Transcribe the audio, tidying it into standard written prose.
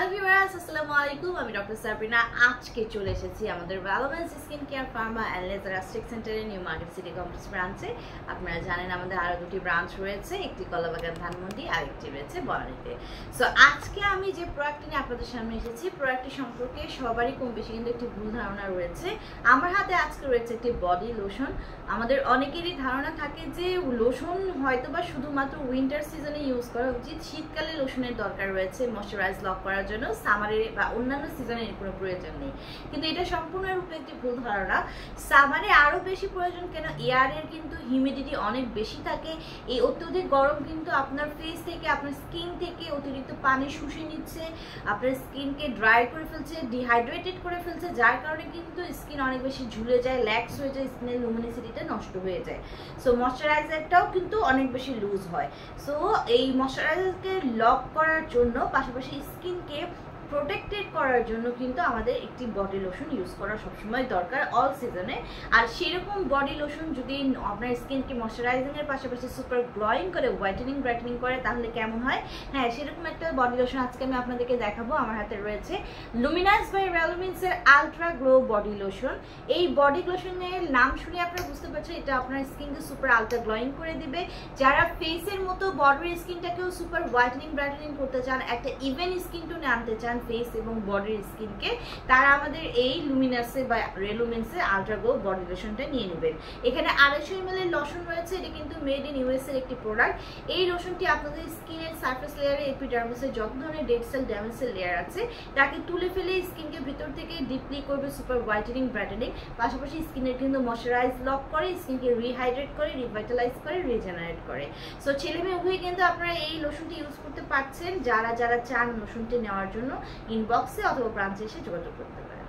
Hello viewers, আসসালামু আলাইকুম। আমি ডক্টর সাবরিনা। আজকে চলে এসেছি আমাদের Valomens skin care pharma and laser aesthetic সেন্টারের নিউ মার্কেট সিটি কমপ্লেক্স ব্রাঞ্চে। আপনারা জানেন আমাদের আরও দুটি ব্রাঞ্চ রয়েছে, একটি কলাবাগান ধানমন্ডি আর একটি রয়েছে বনানীতে। সো আজকে আমি যে প্রোডাক্টটি নিয়ে আপনাদের সামনে এসেছি, প্রোডাক্টটি সম্পর্কে সবারই কম বেশি কিন্তু একটি ভুল ধারণা রয়েছে। আমার হাতে আজকে রয়েছে একটি বডি লোশন। আমাদের অনেকেরই ধারণা থাকে যে লোশন হয়তো বা শুধুমাত্র উইন্টার সিজনে ইউজ করা উচিত, শীতকালে লোশনের দরকার রয়েছে ময়শ্চারাইজ লক করার জন্য, সামারে বা অন্যান্য সিজনে এর কোনো প্রয়োজন নেই। কিন্তু এটা সম্পূর্ণরূপে একটি ভুল ধারণা। সামারে আরও বেশি প্রয়োজন কেন, এয়ারের কিন্তু হিউমিডিটি অনেক বেশি থাকে। এই অত্যধিক গরম কিন্তু আপনার ফেস থেকে, আপনার স্কিন থেকে অতিরিক্ত পানি শুষে নিচ্ছে, আপনার স্কিনকে ড্রাই করে ফেলছে, ডিহাইড্রেটেড করে ফেলছে, যার কারণে কিন্তু স্কিন অনেক বেশি ঝুলে যায়, ল্যাক্স হয়ে যায়, স্কিনের লুমিনিসিটিটা নষ্ট হয়ে যায়। সো ময়শ্চারাইজারটাও কিন্তু অনেক বেশি লুজ হয়। সো এই ময়শ্চারাইজারকে লক করার জন্য, পাশাপাশি স্কিনকে প্রোটেক্টেড করার জন্য কিন্তু আমাদের একটি বডি লোশন ইউজ করা সবসময় দরকার অল সিজনে। আর সেরকম বডি লোশন যদি আপনার স্কিনকে ময়শ্চারাইজিংয়ের পাশাপাশি সুপার গ্লোয়িং করে, হোয়াইটেনিং ব্রাইটেনিং করে, তাহলে কেমন হয়? হ্যাঁ, সেরকম একটা বডি লোশন আজকে আমি আপনাদেরকে দেখাবো। আমার হাতে রয়েছে লুমিনাস বাই ভ্যালোমেন্সের আলট্রা গ্লো বডি লোশন। এই বডি লোশনের নাম শুনে আপনারা বুঝতে পারছেন এটা আপনার স্কিনকে সুপার আলট্রা গ্লোয়িং করে দিবে। যারা ফেসের মতো বডির স্কিনটাকেও সুপার হোয়াইটেনিং ব্রাইটেনিং করতে চান, একটা ইভেন স্কিন টোনে আনতে চান ফেস এবং বডির স্কিনকে, তারা আমাদের এই লুমিনাসে বা রেলুমেন্সে আলট্রা গ্লো বডি লোশনটা নিয়ে নেবেন। এখানে 250 ml এর লোশন রয়েছে। এটা কিন্তু মেড ইন ইউএস এর একটি প্রোডাক্ট। এই লোশনটি আপনাদের স্কিনের সারফেস লেয়ারে, এপিডার্মিসের যত ধরনের dead cell, damage cell layer আছে তাকে তুলে ফেলে স্কিনকে ভিতর থেকে ডিপলি করবে সুপার হোয়াইটেনিং ব্রাইটেনিং, পাশাপাশি স্কিনের কিন্তু ময়শ্চারাইজ লক করে, স্কিনকে রিহাইড্রেট করে, রিভাইটালাইজ করে, রিজেনারেট করে। সো ছেলে মেয়ে উভয়ই কিন্তু আপনারা এই লোশনটি ইউজ করতে পারছেন। যারা যারা চান লোশনটি নেওয়ার জন্য ইনবক্সে অথবা ব্রাঞ্চে এসে যোগাযোগ করতে পারেন।